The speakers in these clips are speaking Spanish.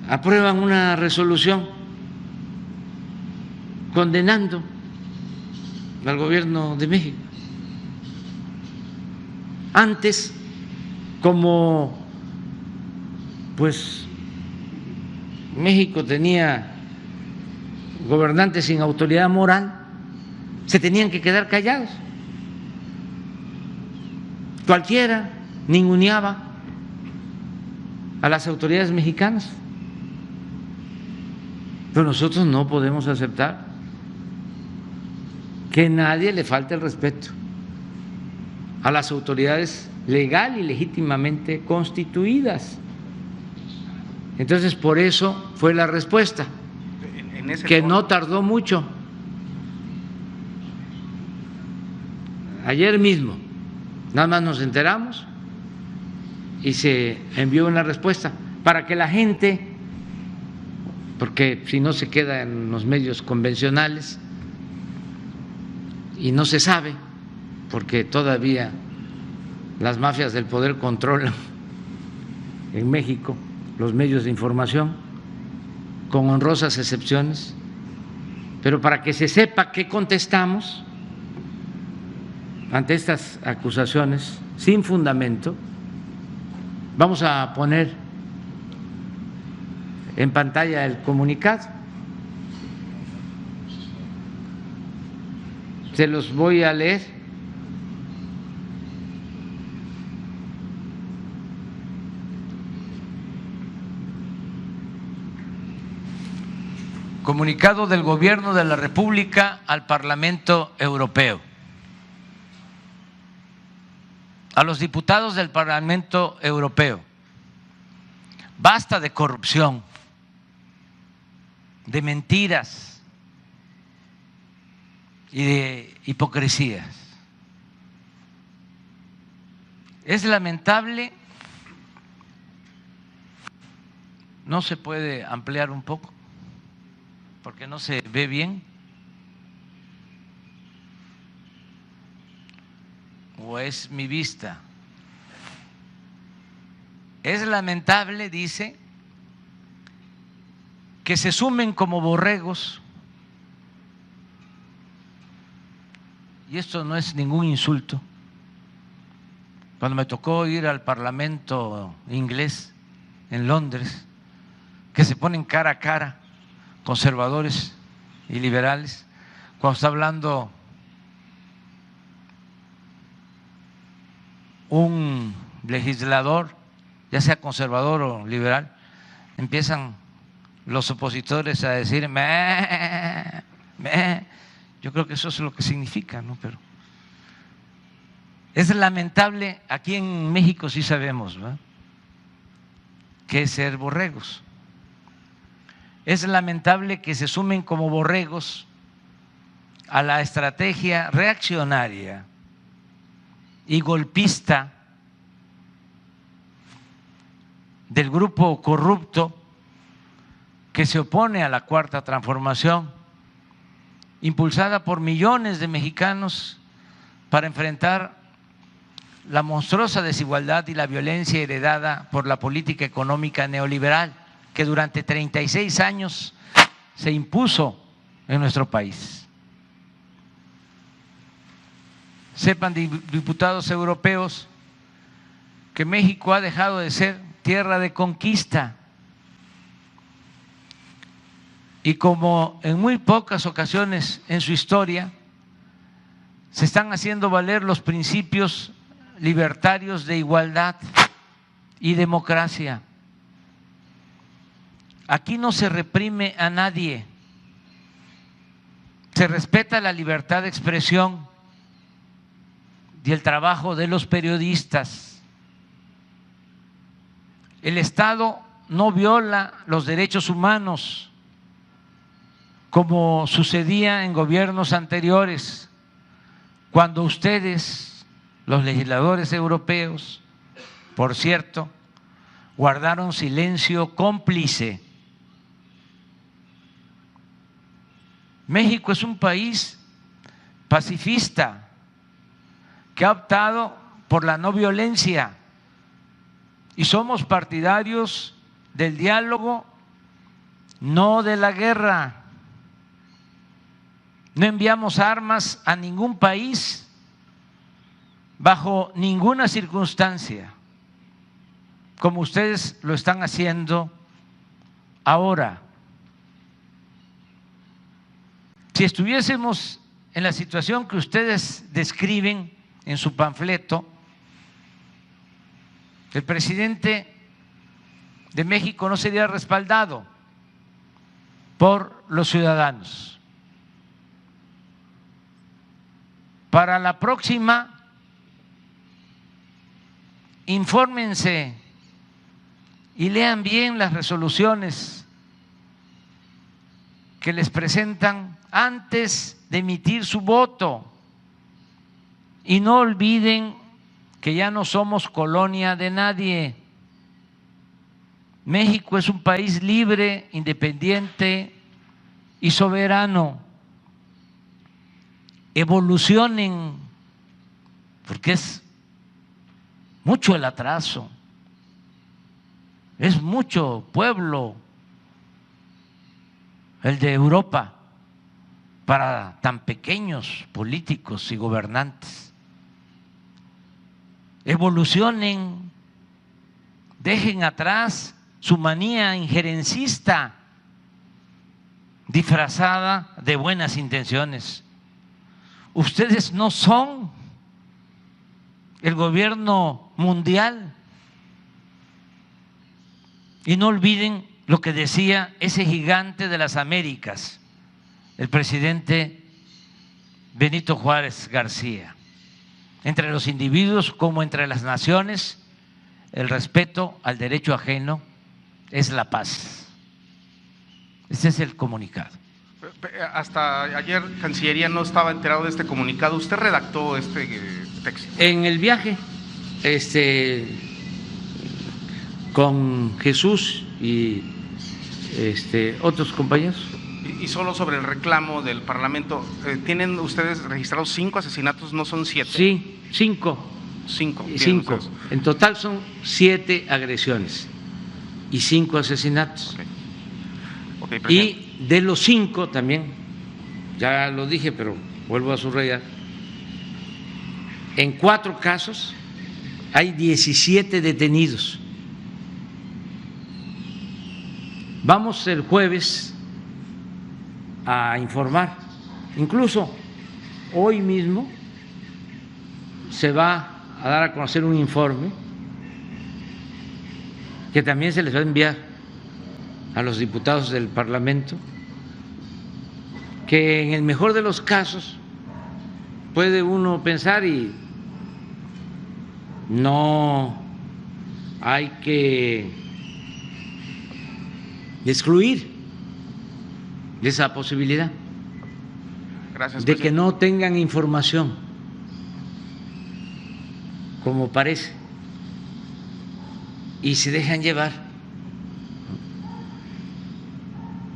aprueban una resolución condenando al gobierno de México. Antes, como pues México tenía gobernantes sin autoridad moral, se tenían que quedar callados. Cualquiera ninguneaba a las autoridades mexicanas. Pero nosotros no podemos aceptar que nadie le falte el respeto a las autoridades legal y legítimamente constituidas. Entonces, por eso fue la respuesta, que no tardó mucho. Ayer mismo, nada más nos enteramos y se envió una respuesta para que la gente, porque si no se queda en los medios convencionales y no se sabe, porque todavía las mafias del poder controlan en México los medios de información, con honrosas excepciones, pero para que se sepa qué contestamos ante estas acusaciones sin fundamento, vamos a poner en pantalla el comunicado. Se los voy a leer. Comunicado del Gobierno de la República al Parlamento Europeo. A los diputados del Parlamento Europeo: basta de corrupción, de mentiras y de hipocresías. Es lamentable, no se puede ampliar un poco porque no se ve bien, o es mi vista. Es lamentable, dice, que se sumen como borregos, y esto no es ningún insulto. Cuando me tocó ir al Parlamento inglés en Londres, que se ponen cara a cara conservadores y liberales, cuando está hablando un legislador, ya sea conservador o liberal, empiezan los opositores a decir meh, meh. Yo creo que eso es lo que significa, ¿no? Pero es lamentable. Aquí en México sí sabemos, ¿verdad?, qué es ser borregos. Es lamentable que se sumen como borregos a la estrategia reaccionaria y golpista del grupo corrupto que se opone a la Cuarta Transformación, impulsada por millones de mexicanos para enfrentar la monstruosa desigualdad y la violencia heredada por la política económica neoliberal que durante 36 años se impuso en nuestro país. Sepan, diputados europeos, que México ha dejado de ser tierra de conquista y, como en muy pocas ocasiones en su historia, se están haciendo valer los principios libertarios de igualdad y democracia. Aquí no se reprime a nadie, se respeta la libertad de expresión y el trabajo de los periodistas. El Estado no viola los derechos humanos como sucedía en gobiernos anteriores, cuando ustedes, los legisladores europeos, por cierto, guardaron silencio cómplice. México es un país pacifista que ha optado por la no violencia y somos partidarios del diálogo no de la guerra. No enviamos armas a ningún país bajo ninguna circunstancia, como ustedes lo están haciendo ahora. Si estuviésemos en la situación que ustedes describen en su panfleto, el presidente de México no sería respaldado por los ciudadanos. Para la próxima, infórmense y lean bien las resoluciones que les presentan antes de emitir su voto. Y no olviden que ya no somos colonia de nadie. México es un país libre, independiente y soberano. Evolucionen, porque es mucho el atraso, es mucho pueblo el de Europa para tan pequeños políticos y gobernantes. Evolucionen, dejen atrás su manía injerencista disfrazada de buenas intenciones. Ustedes no son el gobierno mundial. Y no olviden lo que decía ese gigante de las Américas, el presidente Benito Juárez García: entre los individuos como entre las naciones, el respeto al derecho ajeno es la paz. Ese es el comunicado. Hasta ayer Cancillería no estaba enterado de este comunicado. ¿Usted redactó este texto? En el viaje, con Jesús y otros compañeros. Y solo sobre el reclamo del Parlamento, ¿tienen ustedes registrados 5 asesinatos? ¿No son 7? Sí, 5. 5. 5. En total son 7 agresiones y 5 asesinatos. Okay, y de los 5 también, ya lo dije, pero vuelvo a subrayar, en 4 casos hay 17 detenidos. Vamos el jueves a informar, incluso hoy mismo se va a dar a conocer un informe que también se les va a enviar a los diputados del Parlamento, que en el mejor de los casos puede uno pensar, y no hay que excluir esa posibilidad. Gracias, de que no tengan información, como parece, y se dejan llevar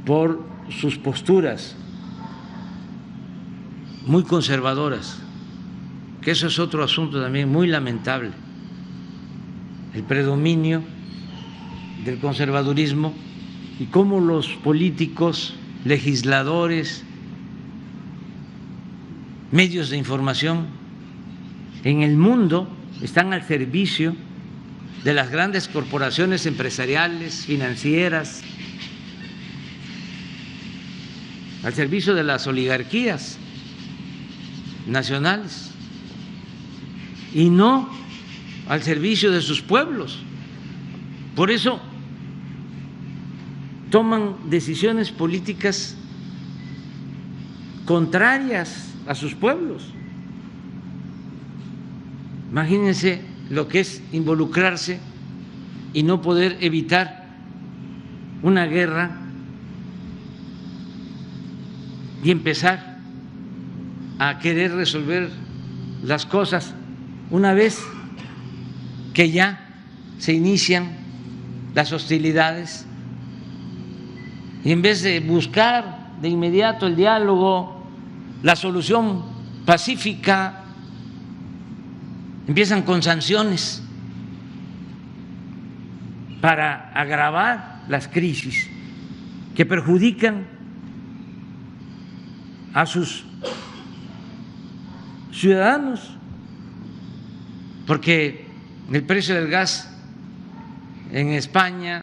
por sus posturas muy conservadoras, que eso es otro asunto también muy lamentable, el predominio del conservadurismo y cómo los políticos, legisladores, medios de información en el mundo están al servicio de las grandes corporaciones empresariales, financieras, al servicio de las oligarquías nacionales y no al servicio de sus pueblos. Por eso toman decisiones políticas contrarias a sus pueblos. Imagínense lo que es involucrarse y no poder evitar una guerra y empezar a querer resolver las cosas una vez que ya se inician las hostilidades, y en vez de buscar de inmediato el diálogo, la solución pacífica, empiezan con sanciones para agravar las crisis que perjudican a sus ciudadanos, porque el precio del gas en España